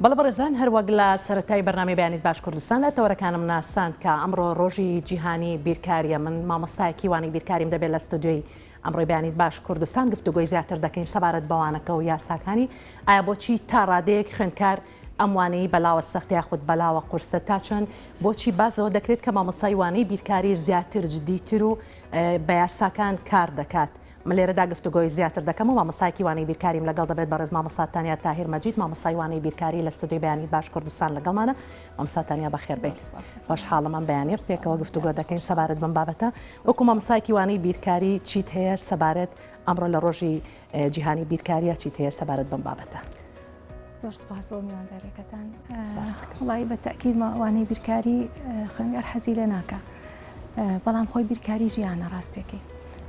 بەڵە بەڕێزان هەروەک لە سەرەتای بەرنامەی بەیانیت باش کوردستان لە تەوەرەکانم ناساند کە ئەمڕۆ ڕۆژی جیهانی بیرکاریە. من مامۆستایەکی وانی بیرکاریم دەبێت لە ستودیۆی ئەمڕۆی بەیانیت باش کوردستان گفتوگۆی زیاتر دەکەین سەبارەت بەوانەکە و یاساکانی ئایا بۆچی تا ڕادەیەک خوێندکار ئەموانەی بەلاوە سەختی یاخود بەلاوە قورسە تا چەند بۆچی بازەوە دەکرێت کە مامۆستای وانەی بیرکاری زیاتر جدیتر و بە یاساکان کار دەکات. من لێرەدا گفتوگۆی زیاتر دەکەم و مامۆستایەکی وانەی بیرکاریم لەگەڵ دەبێت بەڕێز مامۆستا تانیا تاهیر مەجید مامۆستای وانەی بیرکاری لە ستودیۆی بەیانیت باش کوردستان لەگەڵمانە. مامۆستا تانیا بەخێر بێت. خۆشحاڵم بەیانی پرسێکەوە گفتوگۆ دەکەین سەبارەت بەم بابەتە. وەکو مامۆستایەکی وانەی بیرکاری چیت هەیە سەبارەت ئەمڕۆ لە ڕۆژی جیهانی بیرکاریە چیت هەیە سەبارەت بەم بابەتە؟ زۆر سپاس بۆ میواندارێکەکان. وڵی بە تەکید وانەی بیرکاری خوێنگەر حەزی لێ ناکە، بەڵام خۆی بیرکاری ژیانە ڕاستێکی.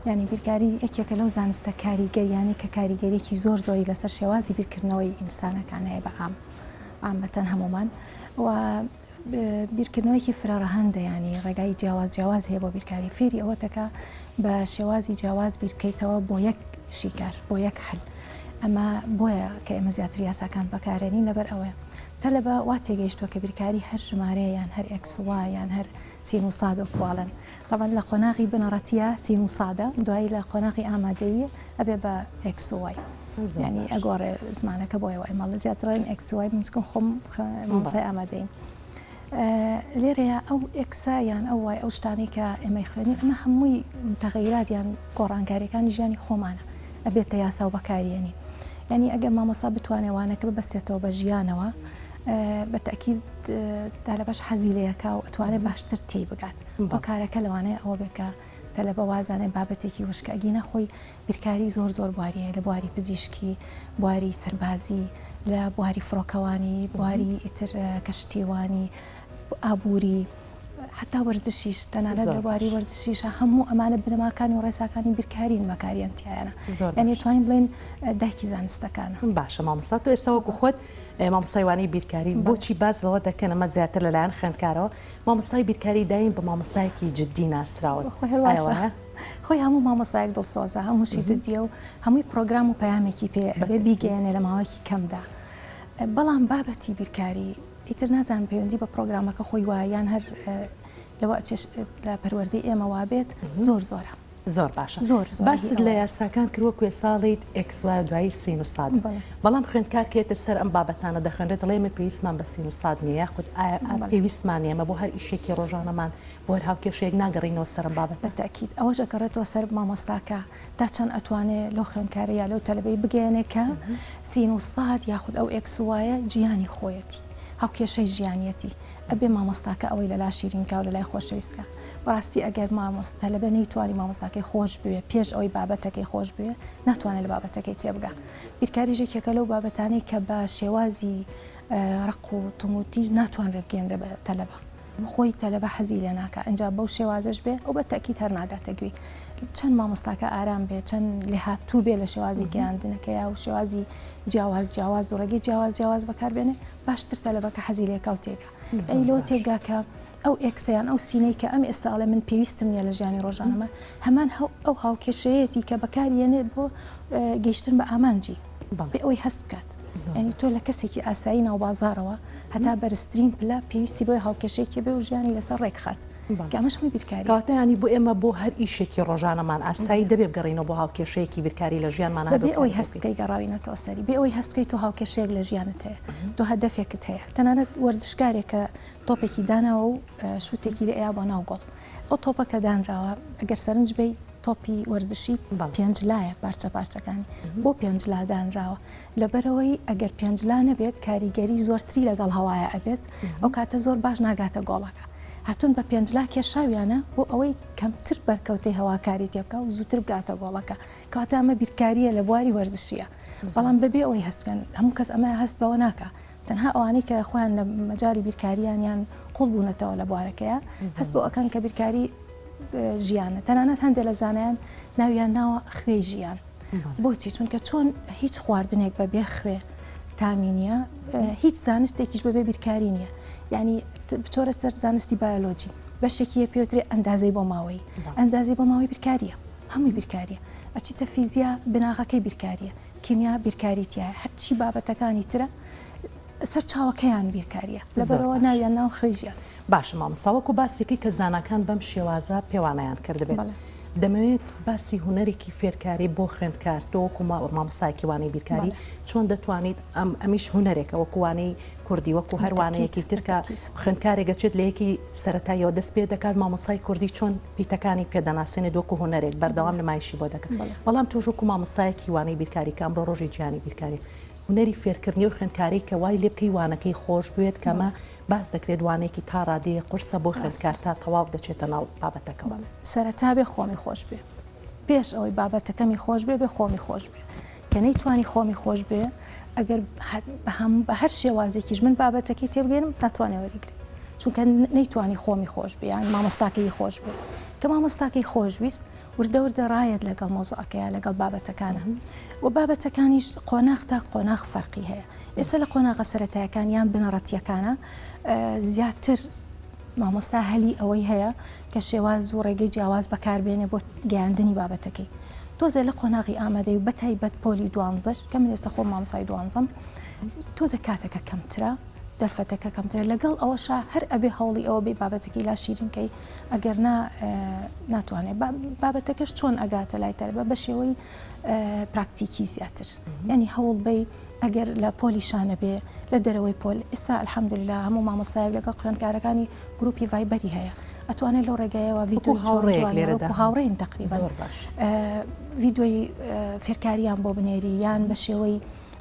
یعنی بیرکاری یەکێکە لەو زانستە کاریگەریانی کە کاریگەریەکی زۆری لەسەر شێوازی بیرکردنەوەی ئینسانەکان هەیە بە عامەتەن هەمومان و بیرکردنەوەیکی فرەڕەهەندە، ینی ڕێگای جیاواز هەیە بۆ بیرکاری. فێری ئەوە دەکا بە شێوازی جیاواز بیرکەیتەوە بۆ یەک شیکار بۆ یەک حل. ئەمە بۆیە کە ئێمە زیاتر یاساکان بەکارێنین لەبەر ئەوەیە تەلەبە وا تێگەیشتووە کە بیرکاری هەر ژمارەیە یان هەر ئەکسوا یان هەر سین و ساد و کوواڵن. طبعا لە قۆناغی بنەڕەتیە سین و سادە، دوایی لە قۆناغی ئامادەیە ئەبێ بە ئەکسوای، ینی ئەگۆڕێ زمانەکە بۆیەوە ئەمەڵە زیاترین ئەکسوای منچکم خۆم مامۆستای ئامادەیم. لێرەیە ئەو ئەکسا یان ئەو وای ئەو شتانی کە ئێمەی خوێنین ئەمە هەمووی متەغەیرات یان گۆڕانکاریەکانی ژیانی خۆمانە ئەبێتە یاسا و بەکارێنی. ینی ئەگەر مامۆستا بتوانێت وانەکە ببەستێتەوە بە ژیانەوە بە تەکید دا لە باش حەزی لەیەکە و ئەتوانێت باشتر تێی بگات بۆ کارەکە لەوانەیە ئەوە بێکە تەلەبە وازانێت بابەتێکی وشکە ئەگینە خۆی بیرکاری زۆر بواریە لە بواری پزیشکی، بواری سەربازی، لە بواری فڕۆکەوانی، بواری ئیتر کەشتیوانی، ئابووری، حتا وەرزشیش تەنانەت لە بواری وەرزشیشە هەموو ئەمانە بنەماکانی و ڕێساکانی بیرکارین بەکاریانتیایەنە. یعنی توانین بڵێن دایکی زانستەکانە. باشە مامۆستا تۆ ئێستا وەکو خۆت مامۆستای وانەی بیرکاری بۆچی باز لەوە دەکەن ئەمە زیاتر لەلایەن خوێندکارەوە مامۆستای بیرکاری دایم بە مامۆستایەکی جددی ناسراوە؟ خۆی هەموو مامۆستایەک دڵسۆزە، هەمووشی جددیە و هەمووی پرۆگرام و پەیامێکی پێ ئەبێ بیگەێنێ لە ماوەیەکی کەمدا. بەڵام بابەتی بیرکاری ئیتر نازانم پەیوەندی بە پرۆگرامەکە خۆی وایە یان هەر لەوە لە پەروەردەی ئێمە وابێت زۆرە. زۆر باشە. باست لە یاساکان کردوە ساڵیت ئەکسوای دوایی سین و ساد، بەڵام خوێندکار کێتە سەر ئەم بابەتانە دەخوێنرێت دەڵێ ئێمە پێویستمان بە سین و ساد نییە یاخود پێویستمان ئێمە بۆ هەر ئیشێکی ڕۆژانەمان بۆ هەر هاوکێشەیەک ناگەڕینەوە سەر ئەم بابەت. بە تەکید ئەوەش ئەگەڕێتەوە سەر مامۆستاکە تا چەند ئەتوانێت لەو خوێندکارە یا لەو تەلەبەی بگەێنێت کە سین و ساد یاخود ئەو ئەکسوایە جیهانی خۆیەتی هاوکێشەی ژیانیەتی ئەبێ مامۆستاکە ئەوەی لە لا شیرینکە و لە لای خۆشەویستکە. بەڕاستی ئەگەر تەلەبە نەیتوانی مامۆستاکەی خۆش بوێ پێش ئەوەی بابەتەکەی خۆش بوێ ناتوانێت لە بابەتەکەی تێبگا. بیرکاریژێکێکە لەو بابەتانەی کە بە شێوازی ڕق و تموتیژ ناتوانرێت بگەێنرێ بە تەلەبە، خۆی تەلەبە حەزی لێ ناکە ئەنجا بەو شێوازش بێ ئەو بە تەکید هەر ناگاتە گوێی. چەند مامۆستاکە ئارام بێ چەند لێهاتوو بێ لە شێوازی گەیاندنەکەی و شێوازی جیاواز و ڕێگەی جیاواز بەکاربێنێ باشتر تەلەبەکە حەزی لێکە و تێگا. ئەی لەوە تێگا کە ئەو ئێکسیان ئەو سینەی کە ئەم ئێستاڵێ من پێویستم نیە لە ژیانی ڕۆژانەمە هەمان ئەو هاوکێشەیەتی کە بەکارێنێت بۆ گەیشتن بە ئامانجی بێ ئەوی هەست بکات. ینی تۆ لە کەسێکی ئاسایی ناوبازارەوە هەتا بەرزترین پلە پێویستی بۆی هاوکێشەیەکی بێ و ژیانی لەسەر ڕێکخات ئەمەش هەمووی بیرکاری. کەواتە ینی بۆ ئێمە بۆ هەر ئیشێکی ڕۆژانەمان ئاسایی دەبێ بگەڕینەوە بۆ هاوکێشەیەکی بیرکاری لە ژیانمان بێ ئەوی هەست بکەی گەڕاوینەتەوە سەری، بێ ئەوی هەست بکەیت تۆ هاوکێشەیەک لە ژیانت هەیە، تۆ هەدەفێکت هەیە. تەنانەت وەرزشکارێکە تۆپێکی داناوە و شوتێکی لە ئەیا بۆ ناو گۆڵ، ئەو تۆپەکە دانراوە ئەگەر سەرنج بێ تۆپی وەرزشی پێنجلایە پارچەکانی بۆ پێنجلادانراوە لەبەرەوەی ئەگەر پێنجلا نەبێت کاریگەری زۆرتری لەگەڵ هەوایە ئەبێت ئەو کاتە زۆر باش ناگاتە گۆڵەکە. هاتون بە پێنجلا کێشاویانە بۆ ئەوەی کەمتر بەرکەوتەی هەواکاری تێبکە و زووتر بگاتە گۆڵەکە کەواتە ئەمە بیرکاریە لە بواری وەرزشیە. بەڵام بەبێ ئەوەی هەستکەن هەموو کەس ئەمە هەست بەوە ناکە، تەنها ئەوانەی کە خۆیان لە مەجای بیرکاریانیان قوڵ بوونەتەوە لە بوارەکەیە هەست بۆ ئەکەن کە بیرکاری ژیانە. تەنانەت هەندێک لە زانایان ناویان ناوە خوێی ژیان. بۆچی؟ چونکە چۆن هیچ خواردنێک بەبێ خوێ تامی نییە، هیچ زانستێکیش بەبێ بیرکاری نییە. یعنی بچۆرە سەر زانستی بایۆلۆجی بەشێکی پێوترێ ئەندازەی بۆ ماوەی، ئەندازی بۆ ماوەی بیرکاریە، هەمووی بیرکاریە. ئەچیتە فیزیا بناغەکەی بیرکاریە، کیمیا بیرکاریتیایە، هەرچی بابەتەکانی ترە سەر چاوەکەیان بیرکاریە لەبەرەوە ناویان ناو خێژیان. باشە مامۆستاوەکو باسێکی کە زانکان بەم شێوازە پێوانیان کردبێت. دەمەوێت باسی هوەرێکی فێرکاری بۆ خوێندکار تۆکو مامۆستایەکی وانەی بیرکاری چۆن دەتوانیت ئەمیش هوەرێکە وەکوانەی کوردی وەکو هەروانەیەکی ترکە خوێندکارێکەچێت لە یەکی سەرەتاییەوە دەست پێ دەکات مامۆستای کوردی چۆن پیتەکانی پێدەناسێنێت وەکو هوەرێک بەردەوام نمایشی بۆ دەکەن. بەڵام تۆژوەکو مامۆستایەکی وانەی بیرکاری کە ئەمڕۆ ڕۆژی گیانی بیرکاری هوەری فێرکردنی و خوێندکاری کە وای لێ بکەی وانەکەی خۆش بێت کەمە باس دەکرێت وانێکی تا ڕادەیە قورسە بۆ خوێندکار تا تەواو دەچێتە ناو بابەتەکەەوە. سەرەتا بێ خۆمی خۆش بێ پێش ئەوەی بابەتەکەمی خۆش بێ خۆمی خۆش بێ کە نەیتوانی خۆمی خۆش بێ ئەگەر بە هەر شێوازێکیش من بابەتەکەی تێبگەێنم ناتوانێ وەریگری چونکە نەیتوانی خۆمی خۆش بێ یان مامۆستاکەی خۆش بێ کە مامۆستاکەی خۆشویست وردەوردە ڕایەت لەگەڵ مۆزوعەکەیە لەگەڵ بابەتەکانە و بابەتەکانیش قۆناغ تا قۆناغ فەرقی هەیە. ئێستا لە قۆناغە سەرەتاییەکان یان بنەڕەتیەکانە زیاتر مامۆستا هەلی ئەوەی هەیە کە شێواز و ڕێگەی جیاواز بەکاربێنێ بۆ گەیاندنی بابەتەکەی. تۆزە لە قۆناغی ئامادەی و بەتایبەت پۆلی دوانزەش کە من ئێستا خۆ مامۆستای دوانزەم تۆزە کاتەکە کەمترە دەرفەتەکە کەمترە لەگەڵ ئەوەشا هەر ئەبێ هەوڵی ئەوە بێ بابەتەکەی لا شیرینکەی ئەگەر ناتوانێت بابەتەکەش چۆن ئەگاتە لای تەربە بە شێوەی پراکتیکی زیاتر ینی هەوڵ بێ ئەگەر لە پۆلیشانە بێ لە دەرەوەی پۆل ئێستا الحەمدلله هەموو مامۆستایەک لەگەڵ خوێندکارەکانی گروپی ڤایبەری هەیە ئەتوانێت لەو ڕێگایەوە ڤیدیۆ هاوڕێین تقریبا ڤیدیۆی فێرکاریان بۆ بنێری یان بە شێوەی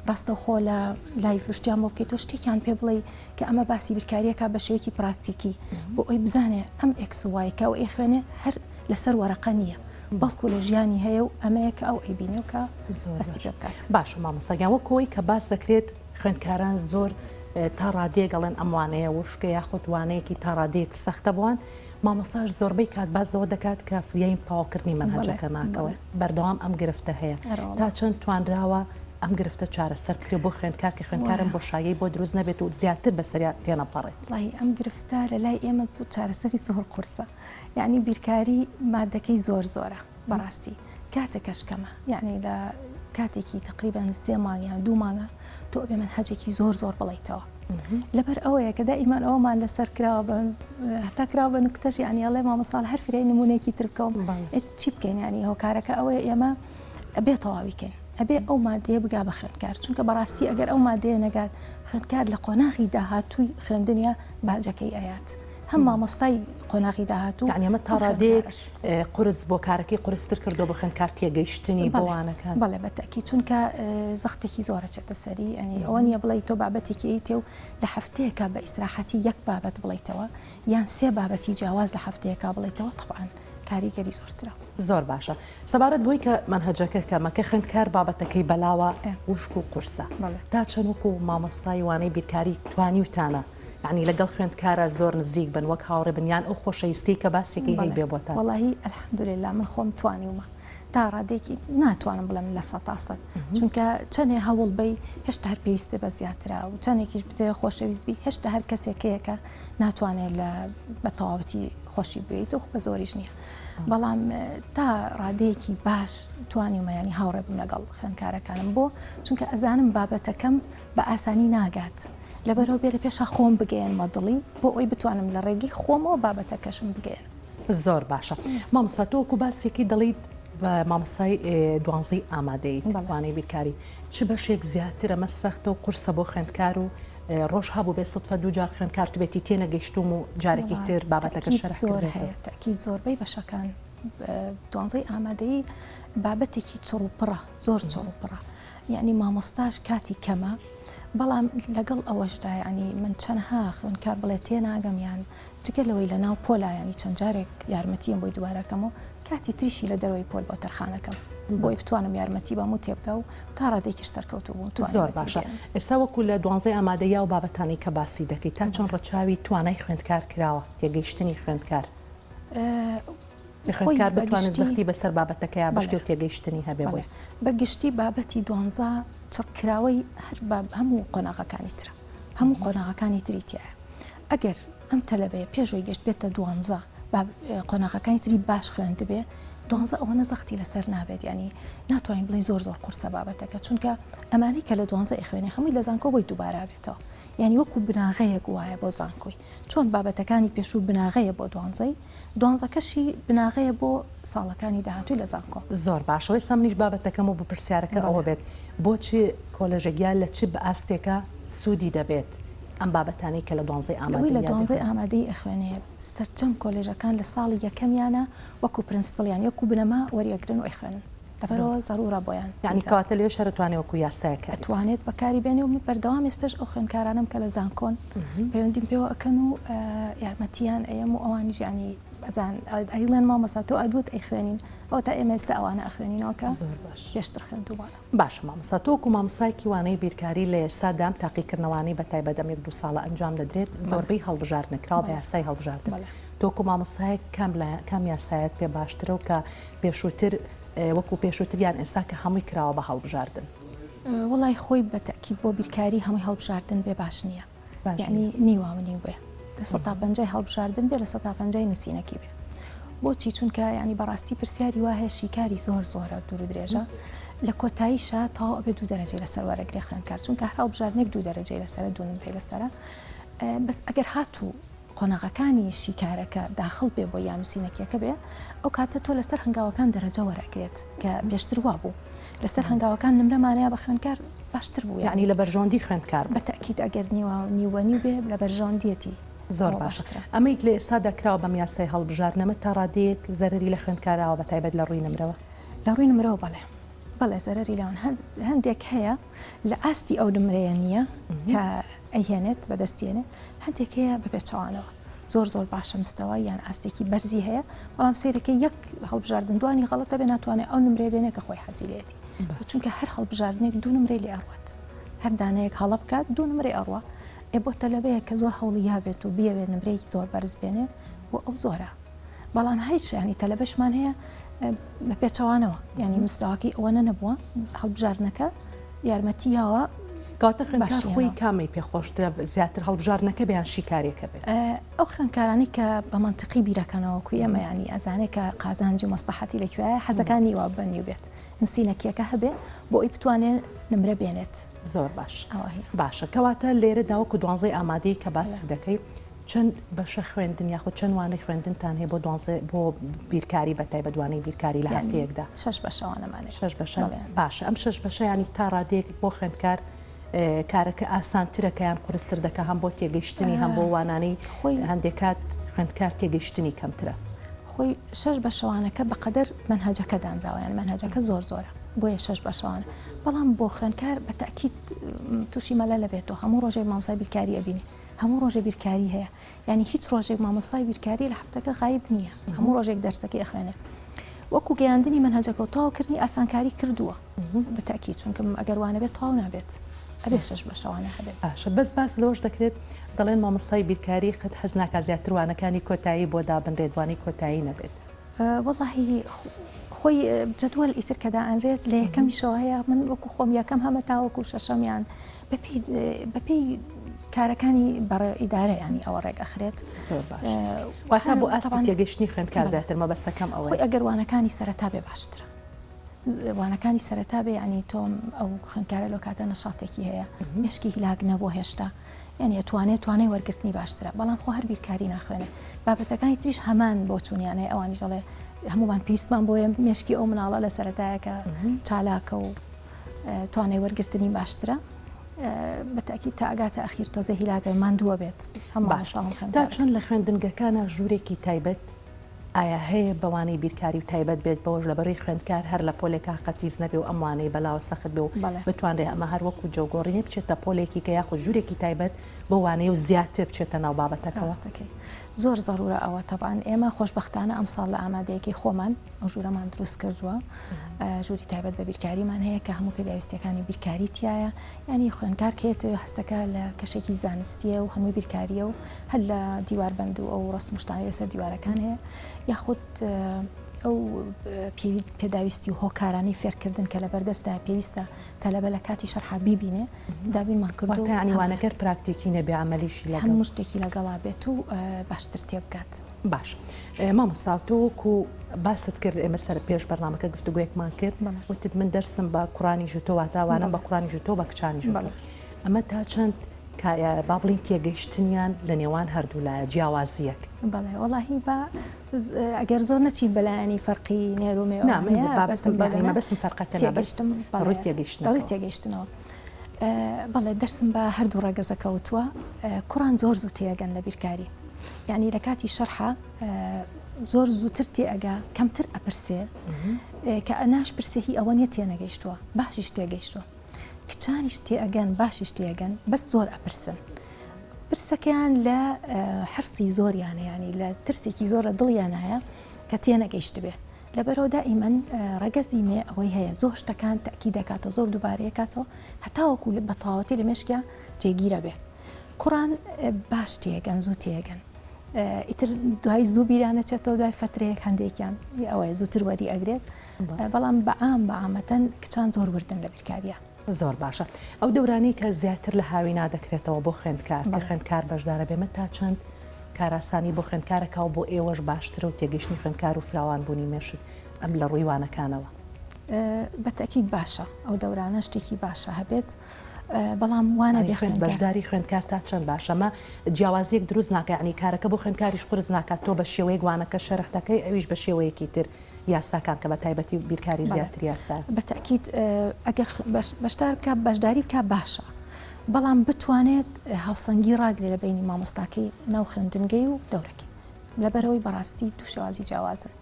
ڕاستەوخۆ لە لای فشتیان بۆ بکەیت تۆ شتێکیان پێ بڵێ کە ئەمە باسی بیرکاریەکە بە شێوەیەکی پراکتیکی بۆ ئەوی بزانێ ئەم ئێکسوایکە و خوێنێ هەر لەسەر وەرەقە نییە بەڵکو لە ژیانی هەیە و ئەمەیەکە ئەو ئەیبینێ و کە ئەستی پێ بکات. باش مامۆستاگیان وەکەوەی کە باس دەکرێت خوێندکاران زۆر تا ڕادەیە گەڵێن ئەموانەیە وشکە یاخود وانەیەکی تا ڕادەیەک سەختە بووان مامۆستاش زۆربەی کات بازەوە دەکات کە فریایم تەواوکردنی مەنهەجەکە ناکەوە بەردەوام ئەم گرفتە هەیە تا چەند توانراوە ئەم گرفتە چارەسەر کرێ بۆ خوێندکار کە خوێندکارم بۆ شایەی بۆ دروست نەبێت و زیاتر بەسەریات تێنەپەڕێت. وڵی ئەم گرفتە لە لای ئێمە زوو چارەسەری زۆر قورسە یعنی بیرکاری مادەکەی زۆر زۆرە بەڕاستی کاتێکەش کەمە یعنی لە کاتێکی تقریبان 3 مانگیان 2 مانگە تۆ بێ منهەجێکی زۆر زۆر بڵیتەوە لەبەر ئەوەیە کە دائیمان ئەومان لەسەر کراوە بن هەتا کراوە بە نکتەش یعنی ئەڵێ مامۆستا هەر فرای نمونەیەکی تر بکەوم چی بکەین یعنی هۆکارەکە ئەوەیە ئێمە ئەبێ تەواویکەین ئەبێ ئەو مادەیە بگا بە خوێندکار چونکە بەڕاستی ئەگەر ئەو مادەیە نەگات خوێندکار لە قۆناغی داهاتووی خوێندنیا باجەکەی ئەیات هەم مامۆستای قۆناغی داهاتوو یعنی ئەمە تا ڕادەیەک قورس بۆ کارەکەی قورستر کردو بە خوێندکار تێگەیشتنی بۆوانەکان بەڵێ بەتەکی چونکە زەختێکی زۆرە چێتە سەری ئەنی ئەوە نییە بڵێ تۆ بابەتێکی ئەیتێ و لە هەفتەیەکە بە ئیسراحەتی یەک بابەت بڵیتەوە یان 3 بابەتی جیاواز لە هەفتەیەکە بڵیتەوە طبعاً کاریگەری زۆرترە. زۆر باشە سەبارەت بۆی کە منهەجەکە کەمەکە خوێندکار بابەتەکەی بەلاوە وشک و قورسە تا چەندوەکو مامۆستای وانەی بیرکاری توانی وتانە یعنی لەگەڵ خوێندکارە زۆر نزیک بن وەک هاوڕێ بنیان ئەو خۆشەویستی کە باسێکی هەی بێ بۆتان. وەڵاهی الحەمدولێللا من خۆم توانیومە تا ڕادێکی ناتوانم بڵێم لە 100% چونکە چەندێ هەوڵ بی هێشتا هەر پێویستە بە زیاترا و چەندێکیش بتوێ خۆشەویست بی هێشتا هەر کەسێکەیەکە ناتوانێت لە بە تەواوەتی خۆشی بێت و بە زۆریش نییە بەڵام تا ڕادەیەکی باش توانیمە ینی هاوڕێ بم لەگەڵ خوێندکارەکانم بۆ چونکە ئەزانم بابەتەکەم بە ئاسانی ناگات لەبەرەوە بێرە پێشە خۆم بگەێنمە دڵی بۆ ئەوی بتوانم لە ڕێگەی خۆمەوە بابەتەکەشم بگەێن. زۆر باشە مامۆستا تۆ باسێکی دەڵیت بە مامۆستای دوانزەی ئامادەیت وانەی بیرکاری چ بەشێک زیاتر ئەمە سەختە و قورسە بۆ خوێندکار و ڕۆژ هەبوو بێ سەدفە 2 جار خوێندکار توبێتی تێنەگەیشتوم و جارێکی تر بابەتەکە زۆر هەیە تاکید زۆربەی بەشەکان دوانزەی ئامادەیی بابەتێکی چڕوپڕە زۆر چڕوپڕە یعنی مامۆستاش کاتی کەمە بەڵام لەگەڵ ئەوەشدا ینی من چەندها خوێندکار بڵێ تێناگەمیان جگەلەوەی لە ناو پۆلایانی چەند جارێک یارمەتیم بۆی دووارەکەمەوە کاتی تریشی لە دەرەوەی پۆل بۆ تەرخانەکەم بۆی بتوانم یارمەتی بەمو تێبگە و تا ڕادێکیش سەرکەوتو بوون. زۆر باشە ئێستا وەکو لە دوانزەی ئامادەیە و بابەتانی کە باسی دەکەیت تا چۆن ڕەچاوی توانای خوێندکار کراوە تێگەیشتنی خوێندکار خوێندکار بتوانێت زەختی بەسەر بابەتەکەی بەشتی و تێگەیشتنی هەبێ بۆی بەگشتی بابەتی دوانزە چڕکراوەی هەموو قۆناغەکانی ترە هەموو قۆناغەکانی تری تایە ئەگەر ئەم تەلەبەیە پێشەوەی گەشت بێتە دوانزە قۆناغەکانی تری باش خوێند بێ دوانزە ئەوەنە زەختی لەسەر نابێت ینی ناتوانین بڵین زۆر قورسە بابەتەکە چونکە ئەمانەی کە لە دوانزە ئەخوێنێ هەمووی لە زانکۆ بۆی دووبارا بێتەوە ینی وەکو بناغەیەک وایە بۆ زانکۆی چۆن بابەتەکانی پێشوو بناغەیە بۆ دوانزەکەشی بناغەیە بۆ ساڵەکانی داهاتووی لە زانکۆ. زۆر باشەوەی سەمنیش بابەتەکەم و بە پرسیارەکە ئەوە بێت بۆچی کۆلێژەگیان لە چ بە ئاستێکە سوودی دەبێت ئەم بابەتانی کە لە دوانزەی ئامادەی لە دوانزەی ئامادەی ئەخوێنێ سەرجەم کۆلێژەکان لە ساڵی یەکەمیانە وەکو پرینسپڵیان یەکو بنەما وەریەگرن و ئەخوێنن لەبەرەوە زەرورە بۆیان یعنی کەواتە لێ شەرتوانێت وەکو یاسایەکە ئەتوانێت بەکاری بێنێ و بەردەوام ئێستش ئەو خوێندکارانم کە لە زانکۆن پەیوەندیم پێوە ئەکەن و یارمەتیان ئەم و ئەوانی ژیانی ئەزان ئەیڵێن مامۆستا تۆ ئەدوت ئەیخوێنین ئەو تا ئێمە ئێستا ئەوانە ئەخوێنینەوەکە پێشتر خوێندووانە. باشە مامۆستا تۆ وەکو مامۆسایکی وانەی بیرکاری لە ئێستادام تاقیکردنەوەی بە تایبەت ئەم 2 ساڵە ئەنجام دەدرێت زۆربەی هەڵبژاردنەکراوە بە یاسای هەڵبژاردن تۆ وەکو مامۆسایەک کام یاسایەت پێ باشترە و کە پێشووتر وەکو پێشووتریان ئێستا کە هەمووی کراوە بە هەڵبژاردن؟ وڵای خۆی بە تەکید بۆ بیرکاری هەمووی هەڵبژاردن بێ باش نییە یعنی نیواونی بێ 150 هەڵبژاردن بێ لە 150 نووسینەکی بێ بۆچی چونکە ینی بەڕاستی پرسیاری وا هەیە شیکاری زۆرە دوور و درێژە لە کۆتاییشە تا بێ 2 دەرەجەی لەسەر وەرەگرێ خوێندکار چونکە هەر هەڵبژاردنێک 2 دەرەجەی لەسەر 2 نمرەی لەسەرە بەس ئەگەر هاتوو قۆناغەکانی شیکارەکە داخل بێ بۆ یانوسینەکیەکە بێ ئەو کاتە تۆ لەسەر هەنگاوەکان دەرەجە وەرەگرێت کە بێشتر وا بوو لەسەر هەنگاوەکان نمرەمانەیە بە خوێندکار باشتر بوو یعنی لە بەرژۆندی خوێندکار بە تەکید ئەگەر نیوەنی بێ لە بەرژۆندیەتی زۆر باشترە. ئەمەیت لە ئێستا دەکراوە بەم یاسای هەڵبژاردنەمە تا ڕادەیەک زەرری لە خوێندکاراوە بە تایبەت لە ڕووی نمرەوە لە ڕووی نمرەوە بەڵێ زەرری لەوان هەندێک هەیە لە ئاستی ئەو نمرەیە نییە کە ئەهێنێت بەدەستێنێ هەندێک هەیە بەپێچەوانەوە زۆر باشە مستەوە یان ئاستێکی بەرزی هەیە بەڵام سیرەکەی یەک هەڵبژاردن دوانی غەڵەتە بێ ناتوانێت ئەو نمرێ بێنێ کە خۆی حەزیلێتی چونکە هەر هەڵبژاردنێک 2 نمرەی لێ ئەڕوات هەر دانەیەک هەڵە بکات 2 نمرەی ئەڕوە بۆ تەلەبەیە کە زۆر هەوڵی یابێت و بیاوێت نمرەیەکی زۆر بەرز بێنێ و ئەو زۆرە بەڵام هیچ ینی تەلەبەشمان هەیە بە پێچەوانەوە ینی مستەواکەی ئەوەنە نەبووە هەڵبژاردنەکە یارمەتیەوە کاتە خوێندکار خۆی کامی پێخۆشترە زیاتر هەڵبژاردنەکە بەیان شیکارێکە بێت ئەو خوێندکارانی کە بە منطقی بیرەکەنەوە کو ئێمە ینی ئەزانێت کە قازانجی و مەسلحەتی لەکوێیە حەزەکانی وا بەنی بێت نووسینەکیەکە هەبێ بۆ ئەی بتوانێت نمرە بێنێت زۆر باش باشە کەواتە لێرە داوەکو دوانزەی ئامادەی کە باسی دەکەی چەند بەشە خوێندن یاخود چەند وانەی خوێندنتان هەیە بۆ بیرکاری بە تایبەت دوانەی بیرکاری لە هەفتەیەکدا 6 بەشەوانەمانێت 6 بەشە باشە ئەم 6 بەشە ینی تا ڕادەیەک بۆ خوێندکار کارەکە ئاسانترەکەیان قورستر دەکە هەم بۆ تێگەیشتنی هەم بۆ وانانەی هەندێکات خوێندکار تێگەیشتنی کەمترە خۆی 6 بەشەوانەکە بەقەدەر منهەجەکە دانراوەیان منهەجەکە زۆرە بۆیە 6 بەشەوانە بەڵام بۆ خوێندکار بە تەکید تووشی مەلە لەبێتەوە هەموو ڕۆژێک مامۆسای بیرکاری ئەبینی هەموو ڕۆژێ بیرکاری هەیە ینی هیچ ڕۆژێک مامۆسای بیرکاری لە هەفتەکە غایب نییە هەموو ڕۆژێک دەرسەکەی ئەخوێنێ وەکو گەیاندنی منهەجەکە و تاواکردنی ئاسانکاری کردووە بە تەکید چونکە ئەگەر وانە بێت تاو نابێت ئەبێ 6 بەشەوانە هەبێت باشە بەس باس لەوەش دەکرێت دەڵێن مامۆسای بیرکاری خەت حەز ناکە زیاتر وانەکانی کۆتایی بۆ دابنرێتوانی کۆتایی نەبێت وەڵاهی خۆی جدول ئیتر کە دائەنرێت لە یەکەمیشەوە هەیە من وەکو خۆم یەکەم هەمە تاوەکو شەشەمیان بەپێی کارەکانی بەڕێ ئیدارە ینی ئەوە ڕێگەخرێت واتە بۆ ئاستی تێگەشتنی خوێندکار زیاتر مەبەستەکەم ئەوەی ئەگەر وانەکانی سەرەتا بێ باشترە وانەکانی سەرەتا بێ ینی تۆم ئەو خوێندکارە لۆ کاتە نەشاتێکی هەیە مشکی هیلاک نەبوو هێشتا یعنی توانای وەرگرتنی باشترە بەڵام خۆ هەر بیرکاری ناخوێنێ بابەتەکانی تریش هەمان بۆ چوونیانەیە ئەوانی دەڵێ هەمومان پێویستمان بۆیە مشکی ئەو مناڵە لە سەرەتایەکە چالاکە و توانای وەرگرتنی باشترە بە تاکید تا ئەگاتە ئەخیر تۆزە هیلاگە ماندووە بێت تا چۆن لە خوێندنگەکانە ژوورێکی تایبەت ئایا هەیە بەوانەی بیرکاری و تایبەت بێت بەوەش لە بەڕێی خوێندکار هەر لە پۆلێکا قەتیز نەبێ و ئەموانەی بەلاوە سەخت بێ و بتوانرێ ئەمە هەر وەکو جۆگۆڕینێ بچێتە پۆلێکی کە یاخود ژوورێکی تایبەت بۆ وانەیە و زیاتر بچێتە ناو بابەتەکەەوە زۆر زەرورە ئەوە تەبان ئێمە خۆشبەختانە ئەم ساڵ لە ئامادەیەکی خۆمان ئەو ژوورەمان دروست کردووە ژووری تایبەت بە بیرکاریمان هەیە کە هەموو پێداویستەکانی بیرکاری تایە ینی خوێندکار کێتەوە هەستەکە لە کەشێکی زانستیە و هەمووی بیرکاریە و هەر لە دیواربند و ئەو ڕسم شتانی لەسەر دیوارەکان هەیە یاخود ئەو پێداویستی و هۆکارانی فێرکردن کە لە بەردەستدا پێویستە تەلەبە لە کاتی شەرحا بیبینێ دابینمان کردو عنیوانەکەر پراکتیکی نەبێ عملیشی لە هەموو شتێکی لەگەڵا بێت و باشتر تێبگات. باش مامۆستا تۆ باست کرد ئێمە سەر پێش بەرنامەکە گفتوگویەکمان کرد وتت من دەرسم بە قورانی ژوتۆ واتاوانم بە قورانی ژوتۆ بە کچانی ژوتۆ ئەمە تا چەند با بڵین تێگەیشتنیان لە نێوان هەردوو لایە جیاوازیەک. بەڵێ وەڵاهی بە ئەگەر زۆر نەچین بەلایانی فەرقی نێرومێ بەسم فەرقەتەنەبستم ڕووی تێگەیشتنەوە. بەڵێ دەرسم بە هەردوو ڕێگەزەکەوتووە کوڕان زۆر زوو تێگەن لە بیرکاری. یعنی لە کاتی شەرحە زۆر زووتر تێئەگا کەمتر ئەپرسێ کە ئەناش پرسێهی ئەوە نیە تێنەگەیشتووە باشیش تێگەیشتووە. کچانیش تێئەگەن باشیش تێگەن بەس زۆر ئەپرسن. پرسەکەیان لە حرسی زۆریانە ینی لە ترسێکی زۆر لە دڵیان هەیە کە تێنەگەیشت بێ. لەبەرەوە دائیمەن ڕەگەزی مێ ئەوەی هەیە زۆر شتەکان تەکی دەکاتەوە زۆر دووبارەیەکاتەوە هەتاوەکو بە تەواوەتی لە مێشکە جێگیرە بێ. کوڕان باش تێگەن زوو تێگەن. ئیتر دوای زوو بیرانەچێتەوە دوای فترەیەک هەندێکیان ئەوەیە زووتر وەری ئەگرێت بەڵام بەعام بەعامەتەن کچان زۆر وردن لە بیرکاریە. زۆر باشە ئەو دەورانی کە زیاتر لە هاوی نادەکرێتەوە بۆ خوێندکار کە خوێندکار بەشدارە بێمە تا چەند کاراسانی بۆ خوێندکارەکە و بۆ ئێوەش باشترە و تێگەشتنی خوێندکار و فراوان بوونی مێشت ئەم لە ڕووی وانەکانەوە بەتەکید باشە ئەو دەورانە شتێکی باشە هەبێت بەڵام وانە بەشداری خوێندکار تا چەند باشەمە جیاوازیەک دروست ناکە ینی کارەکە بۆ خوێندکاریش قرس ناکات تۆ بە شێوەیە گوانەکە شەرح دەکەی ئەویش بە شێوەیەکی تر یاساکان کە بە تایبەتی بیرکاری زیاتر یاسا بەتەکید ئەگەر بەشداری بکە باشە بەڵام بتوانێت هاوسەنگی ڕاگرێ لە بینی مامۆستاکەی ناو خوێندنگەی و دەورەکەی لەبەرەوەی بەڕاستی دوو شێوازی جیاوازن.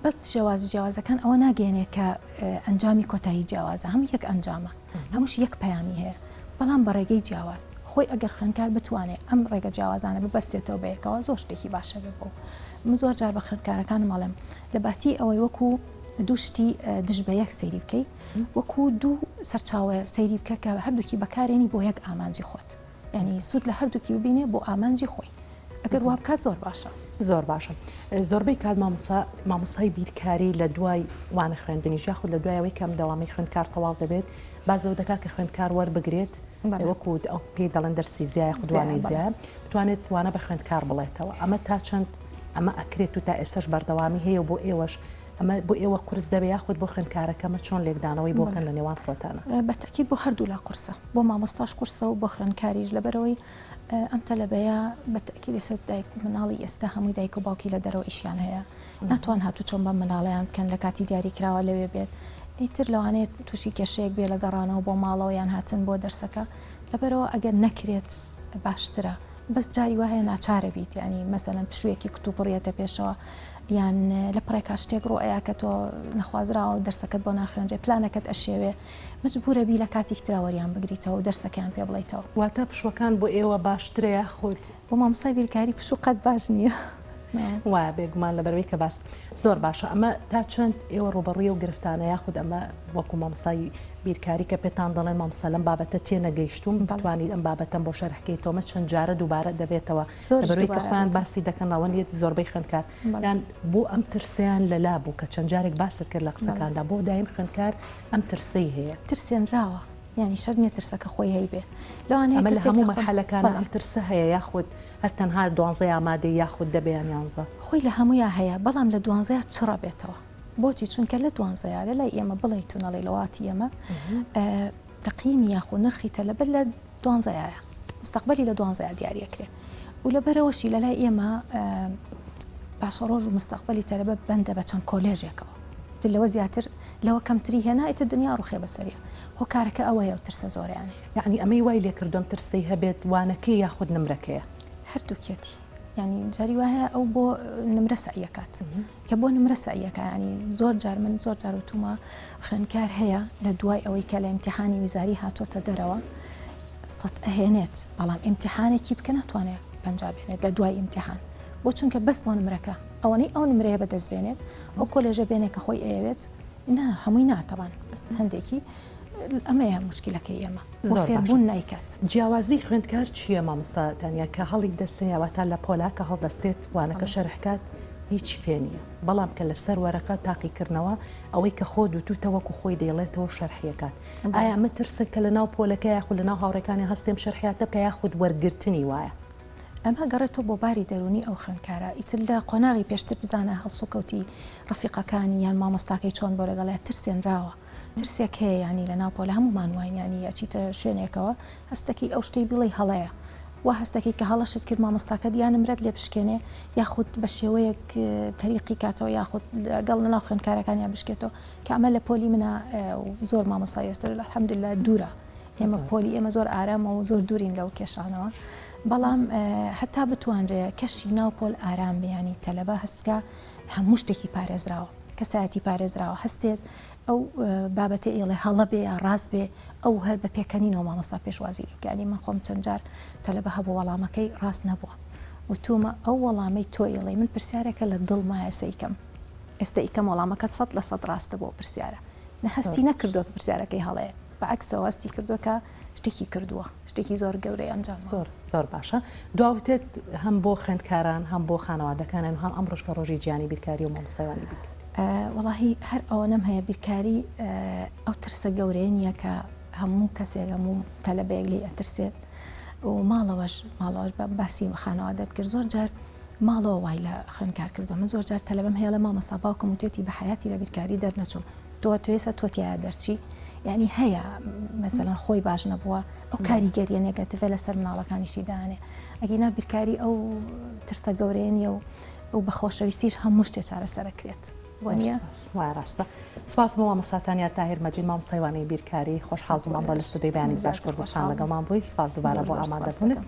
بەس شێوازی جیاوازەکان ئەوە ناگەێنێ کە ئەنجامی کۆتایی جیاوازە هەموو یەک ئەنجامە هەمووش یەک پەیامی هەیە بەڵام بە ڕێگەی جیاواز خۆی ئەگەر خوێندکار بتوانێت ئەم ڕێگە جیاوازانە ببەستێتەوە بەیەکەوە زۆر شتێکی باشە بێ بۆ من زۆر جار بە خوێندکارەکان ماڵم لە باتی ئەوەی وەکو دوو شتی دژ بە یەک سەیری بکەی وەکو دوو سەرچاوە سەیری بکە کە هەردووکی بەکارێنی بۆ یەک ئامانجی خۆت ینی سوود لە هەردووکی ببینێ بۆ ئامانجی خۆی ئەگەر وا بکات زۆر باشە. زۆر باشە زۆربەی کات مامۆستای بیرکاری لە دوای وانە خوێندنی یاخود لە دوایەوەی کەم دەوامی خوێندکار تەواو دەبێت بازەوە دەکات کە خوێندکار وەربگرێت وەکو ئەو پێی دەڵێن دەرسی زیای خودوانی زیای بتوانێت وانە بە خوێندکار بڵێتەوە ئەمە تا چەند ئەمە ئەکرێت و تا ئێسش بەردەوامی هەیە و بۆ ئێوەش ئەمە بۆ ئێوە قرس دەبێ یاخود بۆ خوێندکارەکەمە چۆن لێکدانەوەی بۆکەن لە نێوان خۆتانە بەتەکید بۆ هەردوو لا قورسە بۆ مامۆستاش قورسە و بۆ خوێندکاریش لەبەرەوەی ئەم تەلەبەیە بەتەکید لەسەر دایک مناڵی ئێستا هەمووی دایک و باوکی لە دەرەوە ئیشیان هەیە ناتوان هاتوو چۆن بە مناڵیان بکەن لە کاتی دیاری کراوە لەوێ بێت ئیتر لەوانێت تووشی کێشەیەک بێ لە گەڕانەوە بۆ ماڵەوە یان هاتن بۆ دەرسەکە لەبەرەوە ئەگەر نەکرێت باشترە بەس جاری وایە ناچارە بیت ینی مەسەلەن پشوویەکی کتوپڕیەتە پێشەوە یان لە پڕێکا شتێک ڕۆ ئەیە کە تۆ نەخوازراوە دەرسەکەت بۆ ناخوێنرێ پلانەکەت ئەشێوێ مجبورە بی لە کاتێک تراوەریان بگریتەوە و دەرسەکەیان پێ بڵیتەوە واتە پشوەکان بۆ ئێوە باشترە یاخود بۆ مامۆستای بیرکاری پشوو قەت باش نییە وایە بێگومان لەبەرەوەی کە باس زۆر باشە ئەمە تا چەند ئێوە ڕوبەڕووی و گرفتانە یاخود ئەمە وەکو مامۆستای بیرکاری کە پێتان دەڵێن مامۆستا لەم بابەتە تێنەگەیشتوم بتوانیت ئەم بابەتەم بۆ شەرحکەیتەوە چەند جارە دووبارە دەبێتەوە لەبەرەوەی کە خۆیان باسی دەکەن ناوەندێت زۆربەی خوێندکار یان بۆ ئەم ترسیان لەلا بوو کە چەند جارێک باست کرد لە قسەکاندا بۆ دایم خوێندکار ئەم ترسی هەیە ترسێنراوە ینی شەر نیە ترسەکە خۆی هەی بێ ئەمە لە هەموو مەرحەلەکانە ئەم ترسە هەیە یاخود هەر تەنها 12 ئامادەی یاخود دەبیان 11 خۆی لە هەموویان هەیە بەڵام لە 12 چڕە بێتەوە بۆچی چونکە لە 12 لە لای ئێمە بڵێ تونەڵی لەواتی ئێمە تەقییمی یاخود نرخی تەلەبەر لە 12 مستقبلی لە 12 دیاریەکرێ و لەبەرەوەشی لە لای ئێمە پاشە ڕۆژ و مستقبلی تەلەبە بەندە بە چەند کۆلێژێکەوە لەوە زیاتر لەوە کەمتری هێنا ئیتر دنیا ڕوخێ بەسەریە هۆکارەکە ئەوەیە و ترسە زۆریان هەیە یعنی ئەمەی وای لێ کردوم ترسی هەبێت وانەکەی یاخود نمرەکەیە هەردووکێتی ینی جاری وایە ئەو بۆ نمرە سعیەکات کە بۆ نمرە سعیەکە ینی زۆر جار من زۆر جار وتومە خوێندکار هەیە لە دوای ئەوەی کە لە ئیمتیحانی ویزاری هاتوۆتە دەرەوە سەد ئەهێنێت بەڵام ئیمتیحانێکی بکە ناتوانێت پەنجابێنێت لە دوای ئیمتیحان بۆ چونکە بەس بۆ نمرەکە ئەوەنەی ئەو نمرەیە بەدەستبێنێت ئەو کۆلێژە بێنێت کە خۆی ئەوێت هەمووی ناتەوان بەس هەندێکی ئەمەیە مشکلەکەی ئێمە فێربوون نایکات جیاوازی خوێندکار چییە مامۆستا تەنیا کە هەڵی دەستێەوە تا لە پۆلا کە هەڵدەستێت وانەکە شەرحکات هیچ پێ نییە بەڵام کە لەسەر وەرەقە تاقیکردنەوە ئەوەی کە خۆ دوتوتەوەکو خۆی دەیڵێتەوە شەرحیەکات ئایا مەترسە کە لە ناو پۆلەکە یاخود لە ناو هاوڕێکانی هەستێم شەرحیاتە بکە یاخود وەرگرتنی وایە ئەمە گەڕێتەوە بۆ باری دەرونی ئەو خوێندکارە ئیتر لە قۆناغی پێشتر بزانە هەڵسوکەوتی ڕەفیقەکانی یان مامۆستاکەی چۆن بۆ لەگەڵای ترسێنراوە ترسێک هەیە ینی لە ناو پۆلە هەمومان وانیانی یاچیتە شوێنێکەوە هەستێکی ئەو شتەی بڵێ هەڵەیە و هەستێکی کە هەڵەشت کرد مامۆستاکە دیانمرێت لێ بشکێنێ یاخود بە شێوەیەک تەریقی کاتەوە یاخود گەڵ لە ناو خوێندکارەکانیان بشکێتەوە کە ئەمە لە پۆلی منە زۆر مامۆستای ئێستا الحەمدولله دوورە ئێمە پۆلی ئێمە زۆر ئارامە و زۆر دوورین لەو کێشانەوە بەڵام هەتا بتوانرێ کەشی ناو پۆل ئارام بیانی تەلەبە هەستکە هەموو شتێکی پارێزراوە کەسایەتی پارێزراوە هەستێت ئەو بابەتە ئێڵێ هەڵە بێ یا ڕاست بێ ئەو هەر بە پێکەنینەوە مامۆستا پێشوازی لەکانی من خۆم چەند جار تەلەبە هەبوو وەڵامەکەی ڕاست نەبووە وتومە ئەو وەڵامەی تۆ ئێڵێ من پرسیارێکە لە دڵمایە سەیکەم ئێستا ئیکەم وەڵامەکە 100% ڕاستە بۆ پرسیارە نەهستی نەکردووە پرسیارەکەی هەڵەیە بەعکسەوە هەستی کردووە کە شتێکی کردووە شتێکی زۆر گەورەی ئەنجام زۆر باشە دواوتێت هەم بۆ خوێندکاران هەم بۆ خانەوادەکانن هەم ئەم ڕۆژکە ڕۆژی گیانی بیرکاری و مامۆستایوانی بیرکاری وەڵاهی هەر ئەوە نەم هەیە بیرکاری ئەو ترسە گەورەیە نییە کە هەموو کەسێک هەموو تەلەبەیەک لێ ئەترسێت و ماڵەوەش بە باسی خانەوادەت کرد زۆر جار ماڵەوە وای لە خوێندکار کردو من زۆر جار تەلەبەم هەیە لە مامۆستا باوکم وتێتی بە حیاتی لە بیرکاری دەرنەچوم تۆ توێسە تۆتیایە دەرچی یعنی هەیە مەسەلەن خۆی باش نەبووە ئەو کاریگەریە نێگەتیڤە لەسەر مناڵەکانیشی دانێ ئەگەینا بیرکاری ئەو ترسە گەورەیە نیە و بە خۆشەویستیش هەموو شتێ چارەسەرەکرێت وای ڕاستە سپاس بۆ مامۆستاتانیان تاهیر مەجید مامۆستایوانی بیرکاری خۆشحاڵم ئەمڕۆ لە ستودیۆی بەیانی باش کوردستان لەگەڵمان بووی سپاس دووبارە بۆ ئامادەبوونت